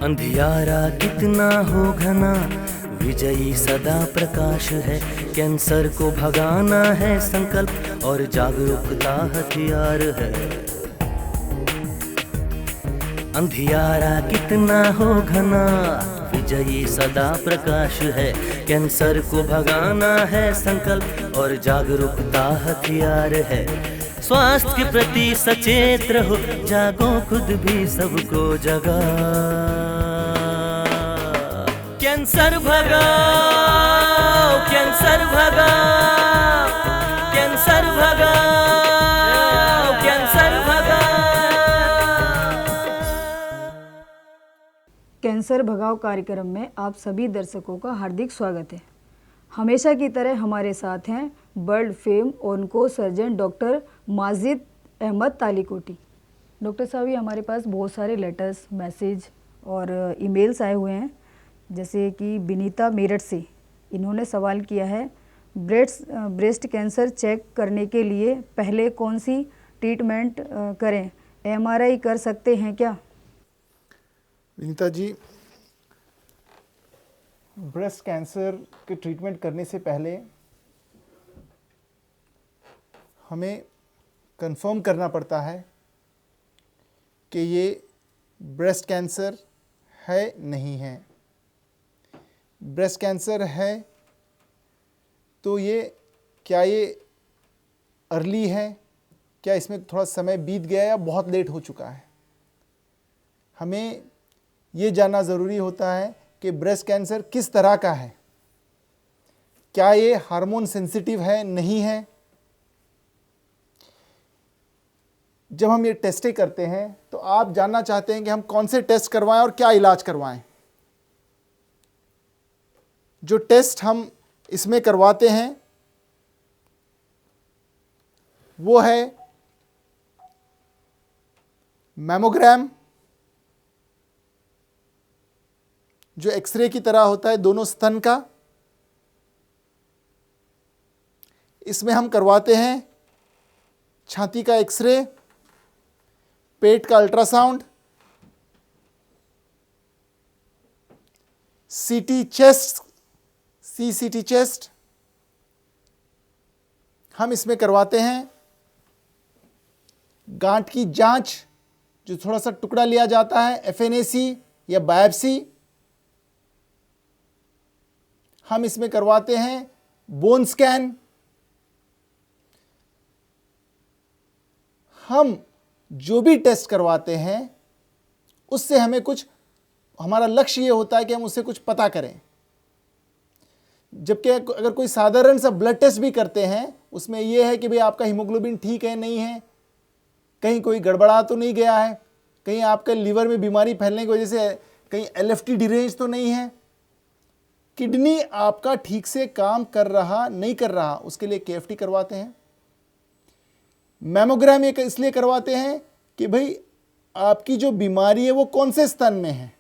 अंधियारा कितना हो घना, विजयी सदा प्रकाश है। कैंसर को भगाना है संकल्प और जागरूकता हथियार है। अंधियारा कितना हो घना, विजयी सदा प्रकाश है। कैंसर को भगाना है संकल्प और जागरूकता हथियार है। स्वास्थ्य के प्रति सचेत रहो, जागो खुद भी सबको जगा। कैंसर भगाओ, कैंसर भगाओ, कैंसर भगाओ, कैंसर भगाओ। कैंसर भगाओ कार्यक्रम में आप सभी दर्शकों का हार्दिक स्वागत है। हमेशा की तरह हमारे साथ हैं world fame onco surgeon doctor Majid Ahmed Talikoti. Doctor साहब, ये हमारे पास बहुत सारे लेटर्स, मैसेज और ईमेल्स आए हुए हैं। जैसे कि विनीता मेरठ से, इन्होंने सवाल किया है, ब्रेस्ट कैंसर चेक करने के लिए पहले कौन सी ट्रीटमेंट करें? MRI कर सकते हैं क्या? विनीता जी, ब्रेस्ट कैंसर के ट्रीटमेंट करने से पहले हमें कंफर्म करना पड़ता है कि ये ब्रेस्ट कैंसर है नहीं है। ब्रेस्ट कैंसर है तो क्या ये अर्ली है, क्या इसमें थोड़ा समय बीत गया या बहुत लेट हो चुका है। हमें ये जानना ज़रूरी होता है कि ब्रेस्ट कैंसर किस तरह का है, क्या ये हार्मोन सेंसिटिव है नहीं है। जब हम ये टेस्टें करते हैं तो आप जानना चाहते हैं कि हम कौन से टेस्ट करवाएं और क्या इलाज करवाएं। जो टेस्ट हम इसमें करवाते हैं वो है मैमोग्राम, जो एक्सरे की तरह होता है दोनों स्तन का। इसमें हम करवाते हैं छाती का एक्सरे, पेट का अल्ट्रासाउंड, सीटी चेस्ट, CCT चेस्ट हम इसमें करवाते हैं। गांठ की जांच, जो थोड़ा सा टुकड़ा लिया जाता है, FNAC या बायोप्सी, हम इसमें करवाते हैं। बोन स्कैन, हम जो भी टेस्ट करवाते हैं उससे हमें कुछ, हमारा लक्ष्य ये होता है कि हम उससे कुछ पता करें। जबकि अगर कोई साधारण सा ब्लड टेस्ट भी करते हैं उसमें यह है कि भाई आपका हीमोग्लोबिन ठीक है नहीं है, कहीं कोई गड़बड़ा तो नहीं गया है, कहीं आपके लीवर में बीमारी फैलने की वजह से कहीं LFT डिरेंज तो नहीं है, किडनी आपका ठीक से काम कर रहा नहीं कर रहा, उसके लिए KFT करवाते हैं। मैमोग्राम ये इसलिए करवाते हैं कि भाई आपकी जो बीमारी है वो कौन से स्तन में है,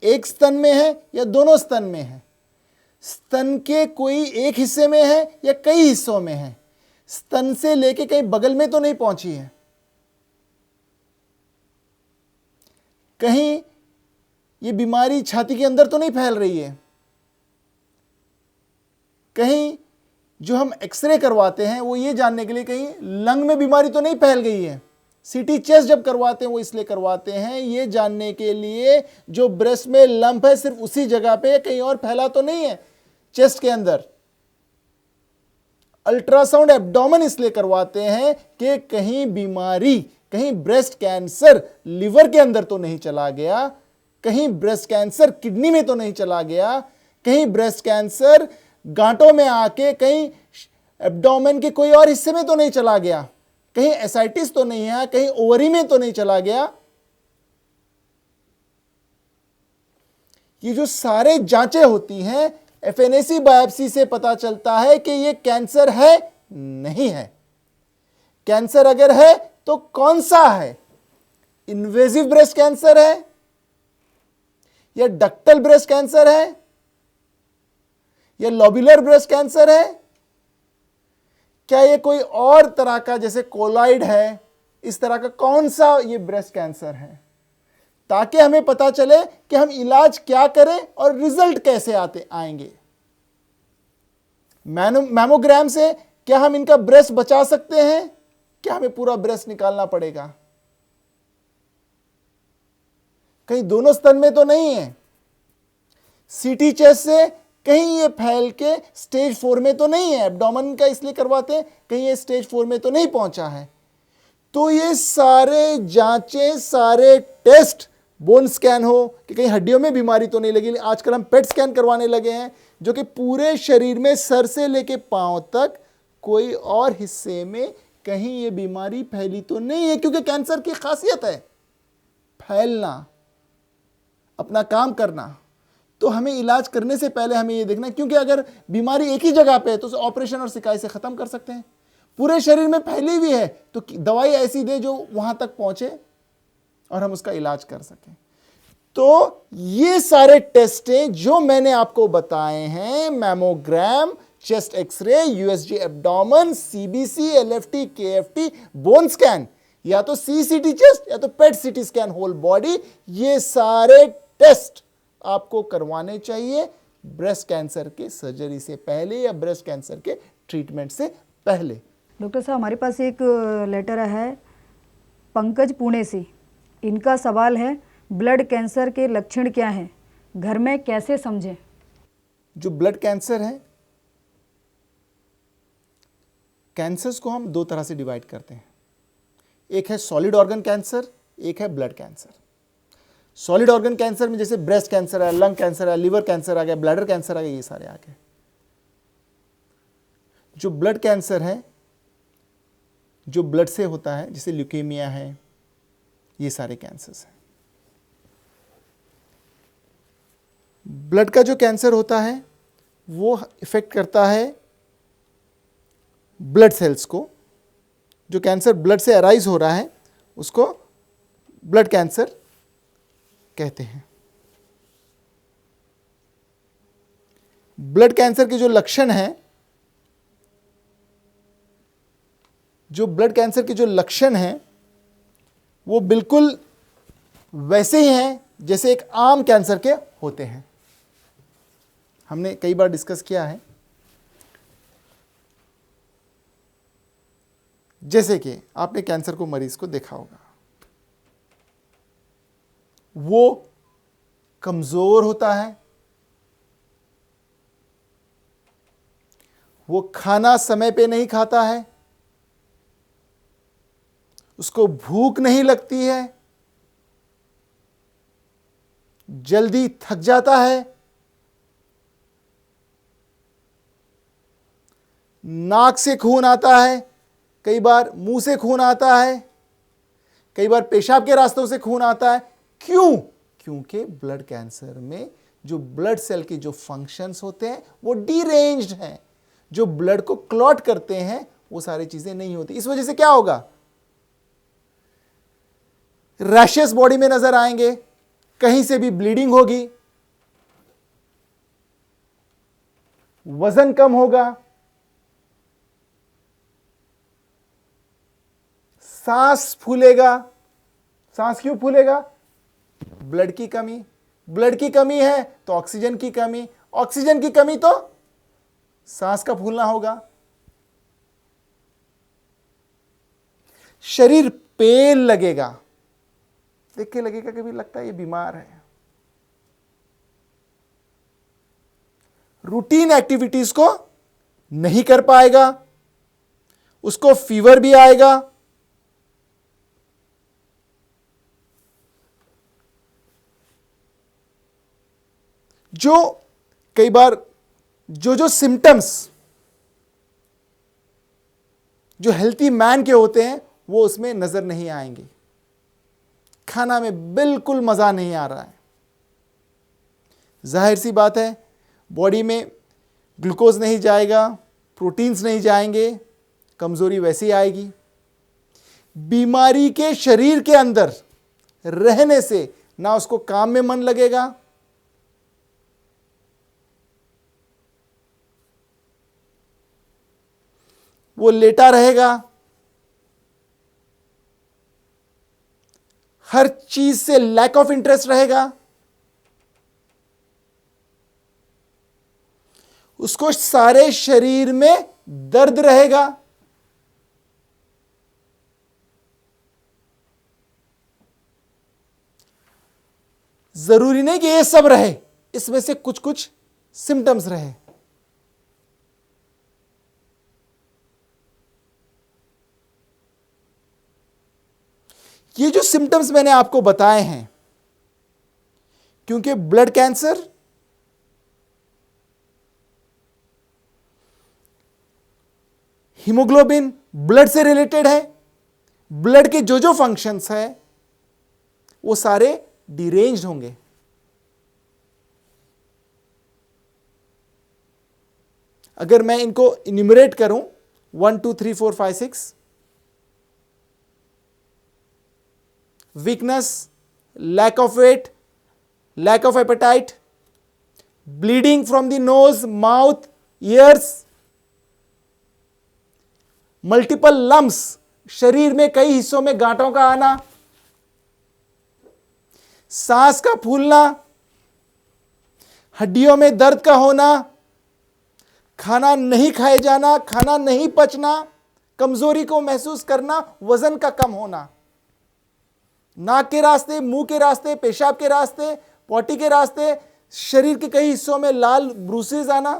एक स्तन में है या दोनों स्तन में है, स्तन के कोई एक हिस्से में है या कई हिस्सों में है, स्तन से लेके कहीं बगल में तो नहीं पहुंची है, कहीं ये बीमारी छाती के अंदर तो नहीं फैल रही है, कहीं जो हम एक्सरे करवाते हैं वो ये जानने के लिए कहीं लंग में बीमारी तो नहीं फैल गई है। CT चेस्ट जब करवाते हैं वो इसलिए करवाते हैं ये जानने के लिए जो ब्रेस्ट में लंप है सिर्फ उसी जगह पे, कहीं और फैला तो नहीं है चेस्ट के अंदर। अल्ट्रासाउंड एब्डोमेन इसलिए करवाते हैं कि कहीं बीमारी, कहीं ब्रेस्ट कैंसर लिवर के अंदर तो नहीं चला गया, कहीं ब्रेस्ट कैंसर किडनी में तो नहीं चला गया, कहीं ब्रेस्ट कैंसर गांठों में आके कहीं एब्डोमेन के कोई और हिस्से में तो नहीं चला गया, कहीं एसाइटिस तो नहीं है, कहीं ओवरी में तो नहीं चला गया। ये जो सारे जांचें होती हैं FNAC बायोप्सी से पता चलता है कि ये कैंसर है नहीं है। कैंसर अगर है तो कौन सा है, इन्वेजिव ब्रेस्ट कैंसर है या डक्टल ब्रेस्ट कैंसर है या लोब्यूलर ब्रेस्ट कैंसर है, क्या ये कोई और तरह का जैसे कोलॉइड है, इस तरह का कौन सा ये ब्रेस्ट कैंसर है। ताकि हमें पता चले कि हम इलाज क्या करें और रिजल्ट कैसे आएंगे। मैमोग्राम से क्या हम इनका ब्रेस्ट बचा सकते हैं, क्या हमें पूरा ब्रेस्ट निकालना पड़ेगा? कहीं दोनों स्तन में तो नहीं है। सीटी चेस्ट से कहीं ये फैल के स्टेज 4 में तो नहीं है, एब्डोमेन का इसलिए करवाते हैं, कहीं ये स्टेज 4 में तो नहीं पहुंचा है। तो ये सारे जांचें, सारे टेस्ट, बोन स्कैन हो कि कहीं हड्डियों में बीमारी तो नहीं लगी, आजकल हम पेट स्कैन करवाने लगे हैं, जो कि पूरे शरीर में सर से लेके पांव तक कोई और हिस्से में कहीं ये बीमारी फैली तो नहीं है, क्योंकि कैंसर की खासियत है फैलना, अपना काम करना। तो हमें इलाज करने से पहले हमें ये देखना है, क्योंकि अगर बीमारी एक ही जगह पे है तो उसे ऑपरेशन और सिकाई से खत्म कर सकते हैं। पूरे शरीर में फैली हुई है तो दवाई ऐसी दे जो वहां तक पहुंचे और हम उसका इलाज कर सकें। तो ये सारे टेस्टें जो मैंने आपको बताए हैं, mammogram, chest X ray, USG abdomen, CBC, LFT, KFT, bone scan, या तो सीसीटी चेस्ट या तो पेट सीटी स्कैन होल बॉडी, ये सारे टेस्ट आपको करवाने चाहिए ब्रेस्ट कैंसर के सर्जरी से पहले या ब्रेस्ट कैंसर के ट्रीटमेंट से पहले। डॉक्टर साहब, हमारे पास एक लेटर है पंकज पुणे से। इनका सवाल है, ब्लड कैंसर के लक्षण क्या हैं, घर में कैसे समझें? जो ब्लड कैंसर है, कैंसर्स को हम दो तरह से डिवाइड करते हैं। एक है सॉलिड ऑर्गन कैंसर, एक है blood cancer. Solid organ cancer में जैसे ब्रेस्ट कैंसर है, लंग कैंसर है, लिवर कैंसर आ गया, ब्लैडर कैंसर आ गया, ये सारे आ गए। जो ब्लड कैंसर है, जो ब्लड से होता है, जैसे ल्यूकेमिया है, ये सारे कैंसर्स हैं। ब्लड का जो कैंसर होता है वो इफेक्ट करता है ब्लड सेल्स को। जो कैंसर ब्लड से अराइज हो रहा है उसको ब्लड कैंसर कहते हैं। ब्लड कैंसर के जो लक्षण हैं, जो ब्लड कैंसर के जो लक्षण हैं वो बिल्कुल वैसे ही हैं जैसे एक आम कैंसर के होते हैं। हमने कई बार डिस्कस किया है। जैसे कि आपने कैंसर को मरीज को देखा होगा, वो कमजोर होता है, वो खाना समय पे नहीं खाता है, उसको भूख नहीं लगती है, जल्दी थक जाता है, नाक से खून आता है, कई बार मुंह से खून आता है, कई बार पेशाब के रास्तों से खून आता है। क्यों? क्योंकि ब्लड कैंसर में जो ब्लड सेल के जो फंक्शंस होते हैं वो डीरेंज्ड हैं। जो ब्लड को क्लॉट करते हैं वो सारी चीजें नहीं होती। इस वजह से क्या होगा? रैशेस बॉडी में नजर आएंगे, कहीं से भी ब्लीडिंग होगी, वजन कम होगा, सांस फूलेगा। सांस क्यों फूलेगा? ब्लड की कमी। ब्लड की कमी है तो ऑक्सीजन की कमी, ऑक्सीजन की कमी तो सांस का फूलना होगा। शरीर पेल लगेगा, देख के लगेगा कि भी लगता है ये बीमार है। रूटीन एक्टिविटीज को नहीं कर पाएगा, उसको फीवर भी आएगा, जो कई बार जो सिम्टम्स जो हेल्थी मैन के होते हैं वो उसमें नजर नहीं आएंगे। खाना में बिल्कुल मजा नहीं आ रहा है, जाहिर सी बात है बॉडी में ग्लूकोज नहीं जाएगा, प्रोटीन्स नहीं जाएंगे, कमजोरी वैसे ही आएगी। बीमारी के शरीर के अंदर रहने से ना उसको काम में मन लगेगा, वो लेटा रहेगा, हर चीज से लैक ऑफ इंटरेस्ट रहेगा, उसको सारे शरीर में दर्द रहेगा, जरूरी नहीं कि ये सब रहे, इसमें से कुछ कुछ सिम्टम्स रहे। ये जो सिम्टम्स मैंने आपको बताए हैं, क्योंकि ब्लड कैंसर हीमोग्लोबिन ब्लड से रिलेटेड है, ब्लड के जो जो फंक्शंस है वो सारे डिरेंज्ड होंगे। अगर मैं इनको इन्यूमरेट करूं 1 2 3 4 5 6, weakness, lack of weight, lack of appetite, bleeding from the nose, mouth, ears, multiple lumps, शरीर में कई हिस्सों में गांठों का आना, सांस का फूलना, हड्डियों में दर्द का होना, खाना नहीं खाए जाना, खाना नहीं पचना, कमजोरी को महसूस करना, वजन का कम होना, नाक के रास्ते, मुंह के रास्ते, पेशाब के रास्ते, पॉटी के रास्ते, शरीर के कई हिस्सों में लाल ब्रूसेस आना।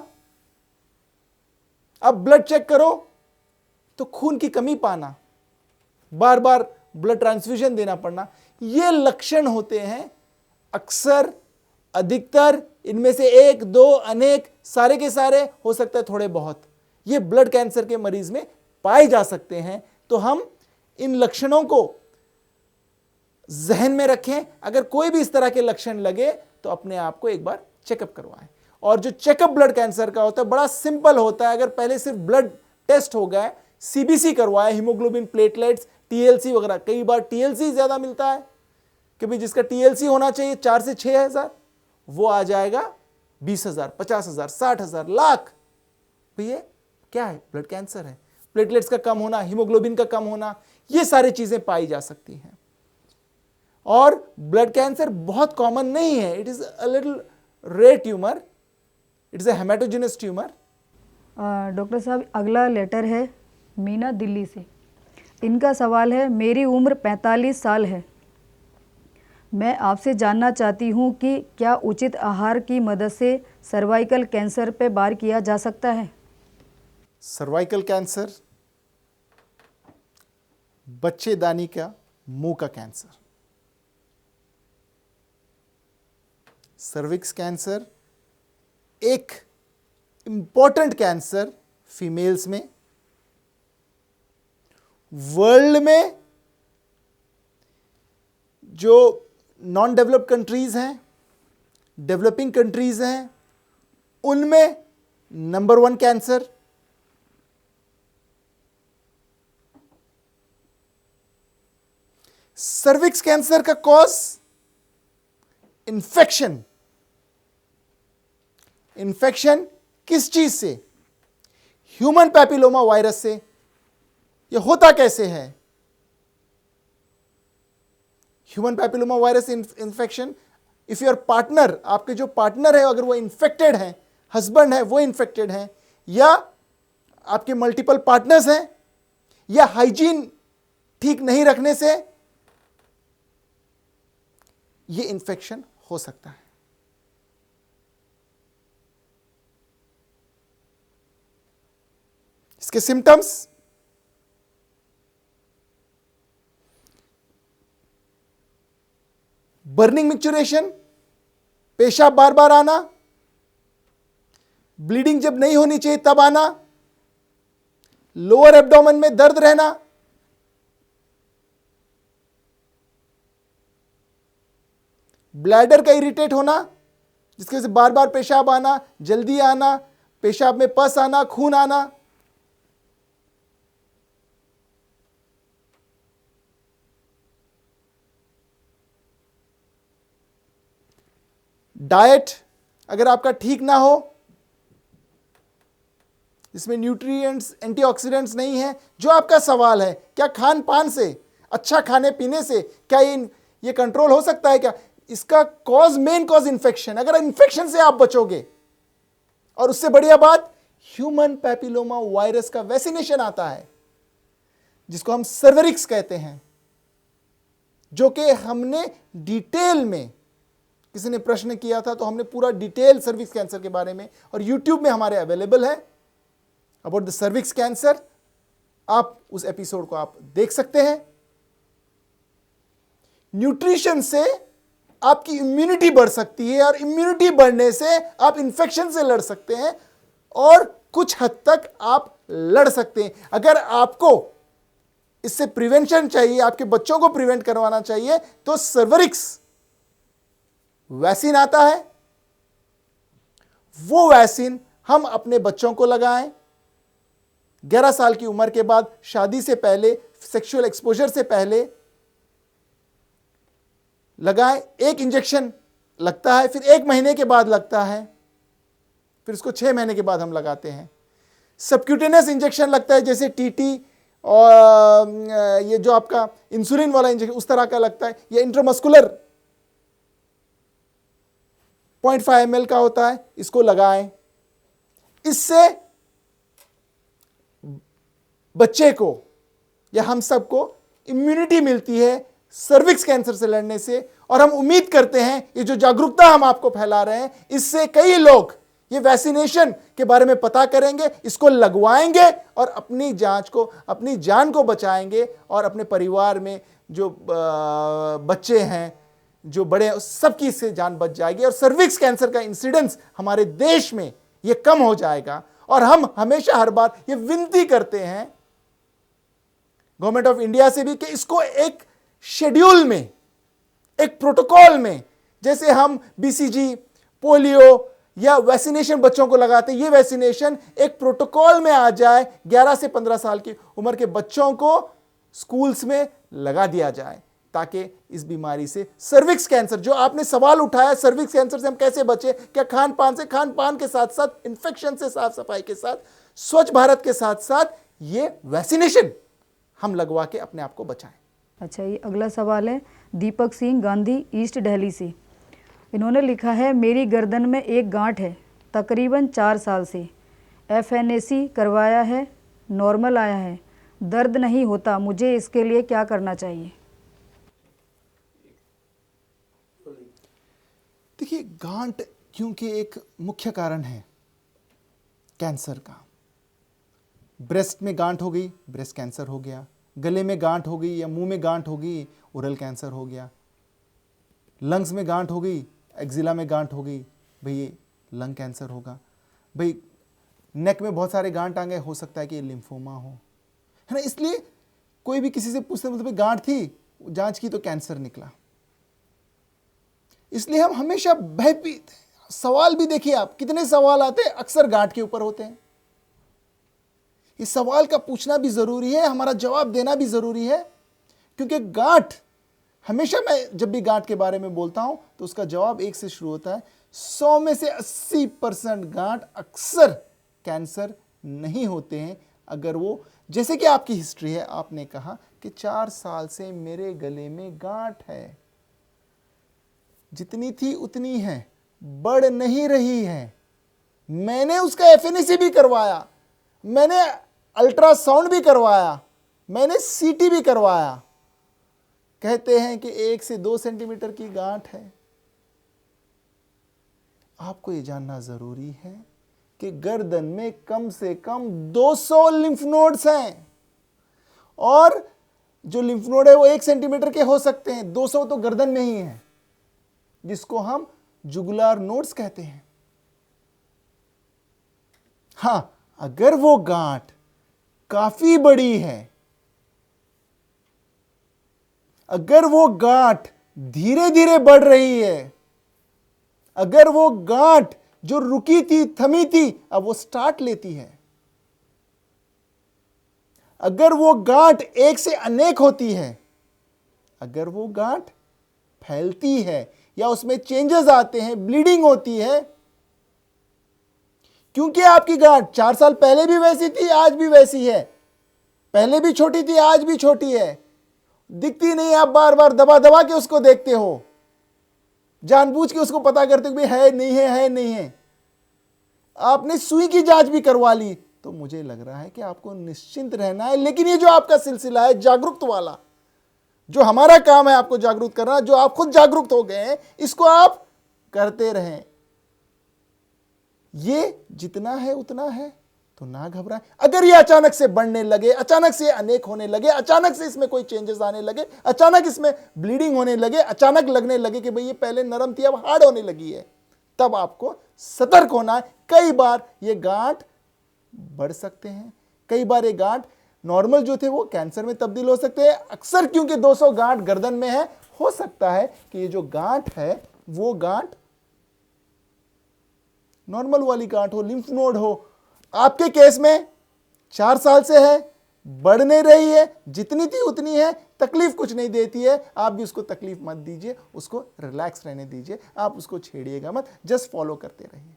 अब ब्लड चेक करो तो खून की कमी पाना, बार बार ब्लड ट्रांसफ्यूजन देना पड़ना, ये लक्षण होते हैं। अक्सर, अधिकतर, इनमें से एक, दो, अनेक, सारे के सारे, हो सकता है थोड़े बहुत, ये ब्लड कैंसर के मरीज में पाए जा सकते हैं। तो हम इन लक्षणों को जहन में रखें। अगर कोई भी इस तरह के लक्षण लगे तो अपने आप को एक बार चेकअप करवाएं। और जो चेकअप ब्लड कैंसर का होता है बड़ा सिंपल होता है। अगर पहले सिर्फ ब्लड टेस्ट हो गए, सीबीसी करवाए, हीमोग्लोबिन, प्लेटलेट्स, टीएलसी वगैरह, कई बार टीएलसी ज्यादा मिलता है कि भाई जिसका टीएलसी होना चाहिए 4 से 6 हजार, वो आ जाएगा 20,000, 50,000, 60,000, लाख। भैया क्या है? ब्लड कैंसर है। प्लेटलेट्स का कम होना, हीमोग्लोबिन का कम होना, ये सारी चीजें पाई जा सकती हैं। और ब्लड कैंसर बहुत कॉमन नहीं है, it is a little rare tumour, it is a haematogenous tumour. Doctor साहब, अगला लेटर है मीना दिल्ली से। इनका सवाल है, मेरी उम्र 45 साल है। मैं आपसे जानना चाहती हूँ कि क्या उचित आहार की मदद से सर्वाइकल कैंसर पे वार किया जा सकता है? सर्वाइकल कैंसर, बच्चेदानी का मुंह का कैंसर, सर्विक्स कैंसर एक इंपॉर्टेंट कैंसर फीमेल्स में। वर्ल्ड में जो नॉन डेवलप्ड कंट्रीज हैं, डेवलपिंग कंट्रीज हैं, उनमें नंबर 1 कैंसर। सर्विक्स कैंसर का कॉज इंफेक्शन। इंफेक्शन किस चीज से? ह्यूमन पैपिलोमा वायरस से। यह होता कैसे है? Human papilloma virus infection, if your partner, आपके जो पार्टनर है अगर वो इंफेक्टेड है, हस्बैंड है वो इंफेक्टेड है, या आपके मल्टीपल पार्टनर्स हैं, या हाइजीन ठीक नहीं रखने से ये इंफेक्शन हो सकता है। इसके सिम्टम्स, बर्निंग मिक्चुरेशन, पेशाब बार बार आना, ब्लीडिंग जब नहीं होनी चाहिए तब आना, लोअर एब्डोमेन में दर्द रहना, ब्लैडर का इरिटेट होना जिसकी वजह से बार बार पेशाब आना, जल्दी आना, पेशाब में पस आना, खून आना, डाइट अगर आपका ठीक ना हो, जिसमें न्यूट्रिएंट्स, एंटीऑक्सीडेंट्स नहीं है, जो आपका सवाल है, क्या खान पान से, अच्छा खाने पीने से क्या ये कंट्रोल हो सकता है क्या? इसका मेन कॉज इन्फेक्शन। अगर इन्फेक्शन से आप बचोगे, और उससे बढ़िया बात, ह्यूमन पैपिलोमा वायरस का वैक्सीनेशन आता है जिसको हम सर्वेरिक्स कहते हैं, जो कि हमने डिटेल में, किसी ने प्रश्न किया था तो हमने पूरा डिटेल सर्विक्स कैंसर के बारे में, और YouTube में हमारे अवेलेबल है अबाउट द सर्विक्स कैंसर। आप उस एपिसोड को आप देख सकते हैं। न्यूट्रिशन से आपकी इम्यूनिटी बढ़ सकती है, और इम्यूनिटी बढ़ने से आप इंफेक्शन से लड़ सकते हैं, और कुछ हद तक आप लड़ सकते हैं। अगर आपको इससे प्रिवेंशन चाहिए, आपके बच्चों को प्रिवेंट करवाना चाहिए, तो सर्वेरिक्स वैक्सीन आता है। वो वैक्सीन हम अपने बच्चों को लगाएं 11 साल की उम्र के बाद, शादी से पहले, सेक्सुअल एक्सपोजर से पहले लगाएं। एक इंजेक्शन लगता है, फिर 1 महीने के बाद लगता है, फिर उसको 6 महीने के बाद हम लगाते हैं। सबक्यूटेनियस इंजेक्शन लगता है, जैसे टीटी और ये जो आपका इंसुलिन वाला इंजेक्शन उस तरह का लगता है, या इंट्रामस्कुलर 0.5 ml का होता है, इसको लगाएं। इससे बच्चे को या हम सबको इम्यूनिटी मिलती है सर्विक्स कैंसर से लड़ने से, और हम उम्मीद करते हैं ये जो जागरूकता हम आपको फैला रहे हैं, इससे कई लोग ये वैक्सीनेशन के बारे में पता करेंगे, इसको लगवाएंगे और अपनी अपनी जान को बचाएंगे, और अपने परिवार में जो बच्चे हैं, जो बड़े, सबकी इससे जान बच जाएगी, और सर्विक्स कैंसर का इंसिडेंस हमारे देश में ये कम हो जाएगा। और हम हमेशा हर बार ये विनती करते हैं गवर्नमेंट ऑफ इंडिया से भी कि इसको एक शेड्यूल में, एक प्रोटोकॉल में, जैसे हम बीसीजी, पोलियो या वैक्सीनेशन बच्चों को लगाते हैं, ये वैक्सीनेशन एक प्रोटोकॉल में आ जाए। 11 से 15 साल की उम्र के बच्चों को स्कूल्स में लगा दिया जाए, ताकि इस बीमारी से, सर्विक्स कैंसर जो आपने सवाल उठाया, सर्विक्स कैंसर से हम कैसे बचे, क्या खान पान के साथ साथ, इन्फेक्शन से, साफ सफाई के साथ, स्वच्छ भारत के साथ साथ ये वैक्सीनेशन हम लगवा के अपने आप को बचाएं। अच्छा, ये अगला सवाल है दीपक सिंह गांधी, ईस्ट दिल्ली से। इन्होंने लिखा है, मेरी गर्दन में एक गांठ है, तकरीबन 4 साल से। FNAC करवाया है, नॉर्मल आया है, दर्द नहीं होता, मुझे इसके लिए क्या करना चाहिए? देखिए, गांठ क्योंकि एक मुख्य कारण है कैंसर का। ब्रेस्ट में गांठ हो गई, ब्रेस्ट कैंसर हो गया। गले में गांठ हो गई या मुंह में गांठ हो गई, ओरल कैंसर हो गया। लंग्स में गांठ हो गई, एक्जिला में गांठ हो गई, भाई ये लंग कैंसर होगा। भाई नेक में बहुत सारे गांठ आ गए, हो सकता है कि ये लिम्फोमा हो, है ना। इसलिए कोई भी किसी से पूछते बोलते भाई गांठ थी, जांच की तो कैंसर निकला। इसलिए हम हमेशा भयभीत। सवाल भी देखिए आप, कितने सवाल आते हैं, अक्सर गांठ के ऊपर होते हैं। इस सवाल का पूछना भी जरूरी है, हमारा जवाब देना भी जरूरी है, क्योंकि गांठ, हमेशा मैं जब भी गांठ के बारे में बोलता हूं तो उसका जवाब 1 से शुरू होता है। 100 में से 80% गांठ अक्सर कैंसर नहीं होते हैं, अगर वो, जैसे कि आपकी हिस्ट्री है, आपने कहा कि 4 साल से मेरे गले में गांठ है, जितनी थी उतनी है, बढ़ नहीं रही है। मैंने उसका FNAC भी करवाया, मैंने अल्ट्रासाउंड भी करवाया, मैंने CT भी करवाया। कहते हैं कि 1 से 2 सेंटीमीटर की गांठ है। आपको यह जानना जरूरी है कि गर्दन में कम से कम 200 लिम्फ नोड्स हैं, और जो लिम्फ नोड है वो 1 सेंटीमीटर के हो सकते हैं, 200 तो गर्दन में ही है, जिसको हम जुगुलार नोड्स कहते हैं। हां, अगर वो गांठ काफी बड़ी है, अगर वो गांठ धीरे धीरे बढ़ रही है, अगर वो गांठ जो रुकी थी, थमी थी, अब वो स्टार्ट लेती है, अगर वो गांठ एक से अनेक होती है, अगर वो गांठ फैलती है या उसमें चेंजेस आते हैं, ब्लीडिंग होती है, क्योंकि आपकी गांठ 4 साल पहले भी वैसी थी, आज भी वैसी है, पहले भी छोटी थी, आज भी छोटी है, दिखती नहीं, आप बार बार दबा दबा के उसको देखते हो, जानबूझ के उसको पता करते हो कि है नहीं है, है नहीं है। आपने सुई की जांच भी करवा ली, तो मुझे लग रहा है कि आपको निश्चिंत रहना है। लेकिन ये जो आपका सिलसिला है जागरूक वाला, जो हमारा काम है आपको जागरूक करना, जो आप खुद जागरूक हो गए हैं, इसको आप करते रहें। ये जितना है उतना है, तो ना घबराएं। अगर ये अचानक से बढ़ने लगे, अचानक से अनेक होने लगे, अचानक से इसमें कोई चेंजेस आने लगे, अचानक इसमें ब्लीडिंग होने लगे, अचानक लगने लगे कि भाई ये पहले नरम थी अब हार्ड होने लगी है, तब आपको सतर्क होना है। कई बार ये गांठ बढ़ सकते हैं, कई बार ये गांठ नॉर्मल जो थे वो कैंसर में तब्दील हो सकते हैं। अक्सर क्योंकि 200 गांठ गर्दन में है, हो सकता है कि ये जो गांठ है वो गांठ नॉर्मल वाली गांठ हो, लिम्फ नोड हो। आपके केस में 4 साल से है, बढ़ने रही है, जितनी थी उतनी है, तकलीफ कुछ नहीं देती है, आप भी उसको तकलीफ मत दीजिए, उसको रिलैक्स रहने दीजिए, आप उसको छेड़िएगा मत, जस्ट फॉलो करते रहिए।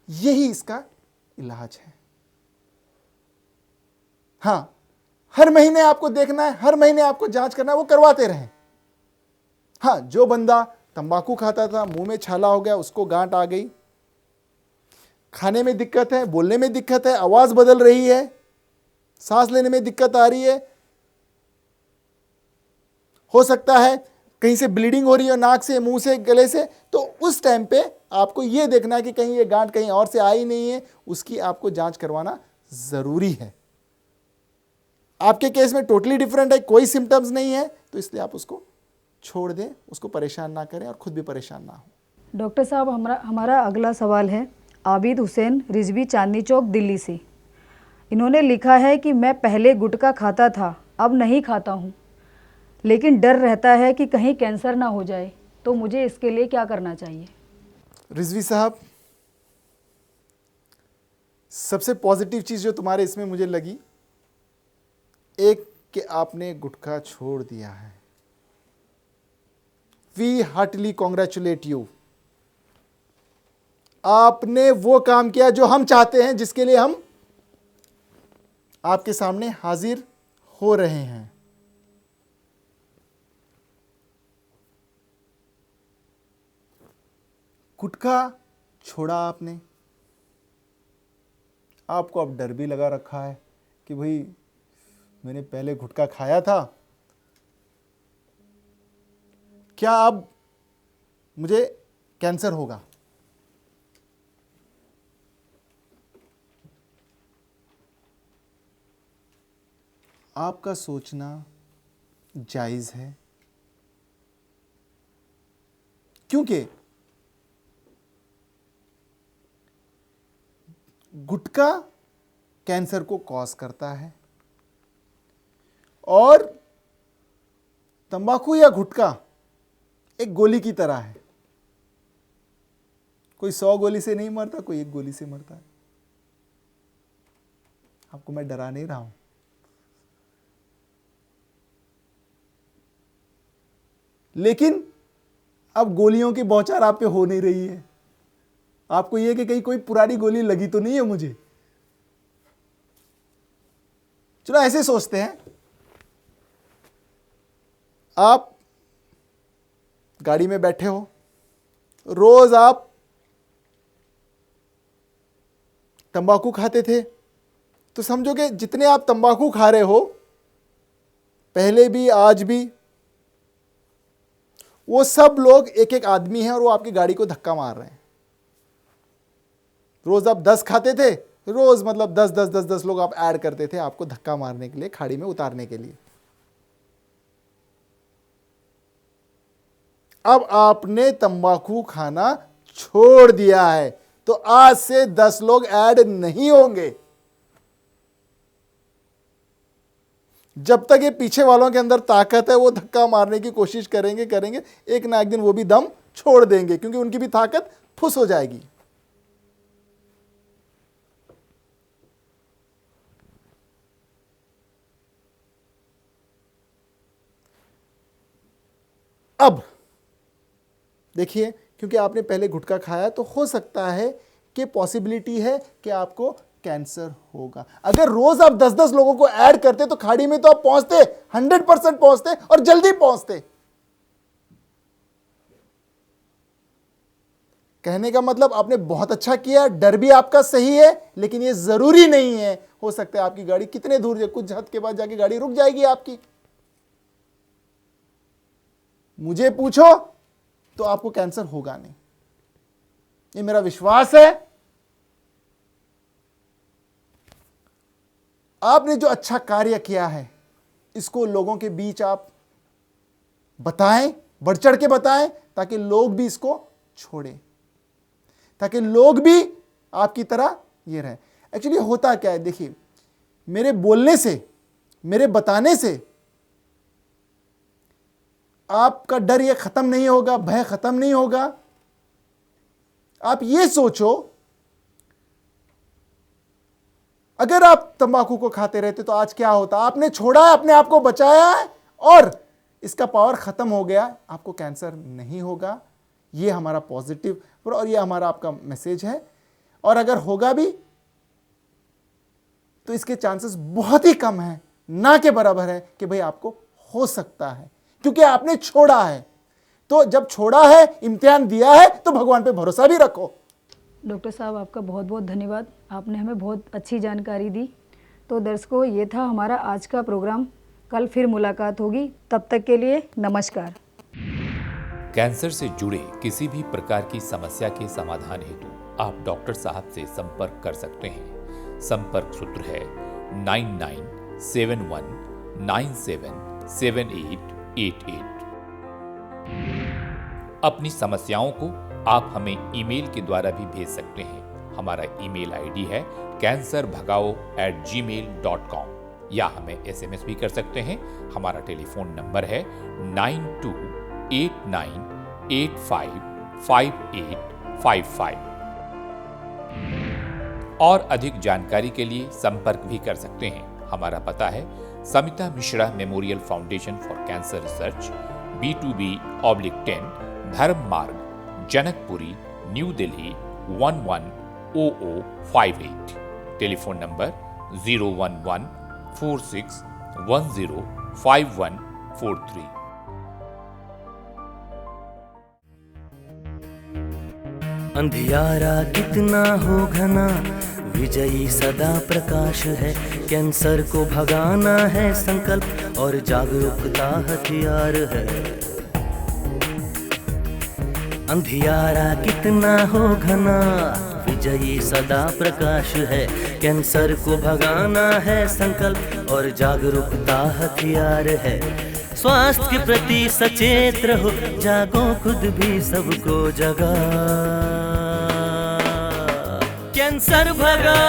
यही इसका इलाज है। हां, हर महीने आपको देखना है, हर महीने आपको जांच करना है, वो करवाते रहें। हां, जो बंदा तंबाकू खाता था, मुंह में छाला हो गया, उसको गांठ आ गई, खाने में दिक्कत है, बोलने में दिक्कत है, आवाज बदल रही है, सांस लेने में दिक्कत आ रही है, हो सकता है कहीं से ब्लीडिंग हो रही है, नाक से, मुंह से, गले से, तो उस टाइम पे आपको यह देखना है कि कहीं ये गांठ कहीं और से आई नहीं है, उसकी आपको जांच करवाना जरूरी है। आपके केस में टोटली डिफरेंट है, कोई सिम्टम्स नहीं है, तो इसलिए आप उसको छोड़ दें, उसको परेशान ना करें और खुद भी परेशान ना हो। डॉक्टर साहब, हमारा अगला सवाल है आबिद हुसैन रिजवी, चांदनी चौक, दिल्ली से। इन्होंने लिखा है कि मैं पहले गुटखा खाता था, अब नहीं खाता हूँ, लेकिन डर रहता है कि कहीं कैंसर ना हो जाए, तो मुझे इसके लिए क्या करना चाहिए? रिजवी साहब, सबसे पॉजिटिव चीज़ जो तुम्हारे इसमें मुझे लगी, एक कि आपने गुटखा छोड़ दिया है। We heartily congratulate you. आपने वो काम किया जो हम चाहते हैं, जिसके लिए हम आपके सामने हाजिर हो रहे हैं। गुटखा छोड़ा आपने, आपको अब डर भी लगा रखा है कि भाई मैंने पहले गुटखा खाया था, क्या अब मुझे कैंसर होगा? आपका सोचना जायज है, क्योंकि गुटखा कैंसर को कॉज करता है और तंबाकू या गुटखा एक गोली की तरह है। कोई 100 गोली से नहीं मरता, कोई एक गोली से मरता है। आपको मैं डरा नहीं रहा हूं। लेकिन अब गोलियों की बौछार आप पे हो नहीं रही है। आपको यह कि कहीं कोई पुरानी गोली लगी तो नहीं है मुझे। चलो ऐसे सोचते हैं, आप गाड़ी में बैठे हो, रोज आप तंबाकू खाते थे, तो समझो कि जितने आप तंबाकू खा रहे हो, पहले भी आज भी, वो सब लोग एक एक आदमी हैं और वो आपकी गाड़ी को धक्का मार रहे हैं। रोज आप 10 खाते थे, रोज मतलब 10 लोग आप ऐड करते थे आपको धक्का मारने के लिए, खाड़ी में उतारने के लिए। अब आपने तंबाकू खाना छोड़ दिया है, तो आज से 10 लोग ऐड नहीं होंगे। जब तक ये पीछे वालों के अंदर ताकत है, वो धक्का मारने की कोशिश करेंगे, एक ना एक दिन वो भी दम छोड़ देंगे, क्योंकि उनकी भी ताकत फुस हो जाएगी। अब देखिए, क्योंकि आपने पहले गुटखा खाया, तो हो सकता है कि पॉसिबिलिटी है कि आपको कैंसर होगा। अगर रोज आप 10-10 लोगों को ऐड करते तो खाड़ी में तो आप पहुंचते, 100% पहुंचते और जल्दी पहुंचते। कहने का मतलब आपने बहुत अच्छा किया, डर भी आपका सही है, लेकिन ये जरूरी नहीं है। हो सकता है आपकी गाड़ी कितने दूर जाए, कुछ हद के बाद जाके गाड़ी रुक जाएगी आपकी। मुझे पूछो तो आपको कैंसर होगा नहीं, ये मेरा विश्वास है। आपने जो अच्छा कार्य किया है इसको लोगों के बीच आप बताएं, बढ़ चढ़ के बताएं, ताकि लोग भी इसको छोड़ें, ताकि लोग भी आपकी तरह ये रहें। एक्चुअली होता क्या है, देखिए, मेरे बोलने से, मेरे बताने से आपका डर ये खत्म नहीं होगा, भय खत्म नहीं होगा। आप ये सोचो, अगर आप तंबाकू को खाते रहते तो आज क्या होता। आपने छोड़ा है, अपने आप को बचाया है और इसका पावर खत्म हो गया, आपको कैंसर नहीं होगा। ये हमारा पॉजिटिव और ये हमारा आपका मैसेज है। और अगर होगा भी तो इसके चांसेस बहुत ही कम है, ना के बराबर है कि भाई आपको हो सकता है, क्योंकि आपने छोड़ा है। तो जब छोड़ा है, इम्तिहान दिया है, तो भगवान पे भरोसा भी रखो। डॉक्टर साहब, आपका बहुत बहुत धन्यवाद, आपने हमें बहुत अच्छी जानकारी दी। तो दर्शकों, ये था हमारा आज का प्रोग्राम। कल फिर मुलाकात होगी, तब तक के लिए नमस्कार। कैंसर से जुड़े किसी भी प्रकार की समस्या के समाधान हेतु आप डॉक्टर साहब से संपर्क कर सकते हैं। संपर्क सूत्र है 9971977888। अपनी समस्याओं को आप हमें ईमेल के द्वारा भी भेज सकते हैं। हमारा ईमेल आईडी है cancerbhagao@gmail.com, या हमें SMS भी कर सकते हैं। हमारा टेलीफोन नंबर है 9289855855। और अधिक जानकारी के लिए संपर्क भी कर सकते हैं। हमारा पता है Samita Mishra memorial foundation for cancer research, B2B/10, धर्म मार्ग, Janakpuri, new Delhi 110058। Telephone number 01146105143। अंधियारा कितना हो घना, विजयी सदा प्रकाश है। कैंसर को भगाना है संकल्प, और जागरूकता हथियार है। अंधियारा कितना हो घना, विजयी सदा प्रकाश है। कैंसर को भगाना है संकल्प, और जागरूकता हथियार है। स्वास्थ्य के प्रति सचेत रहो, जागो खुद भी सबको जगा। कैंसर भगा।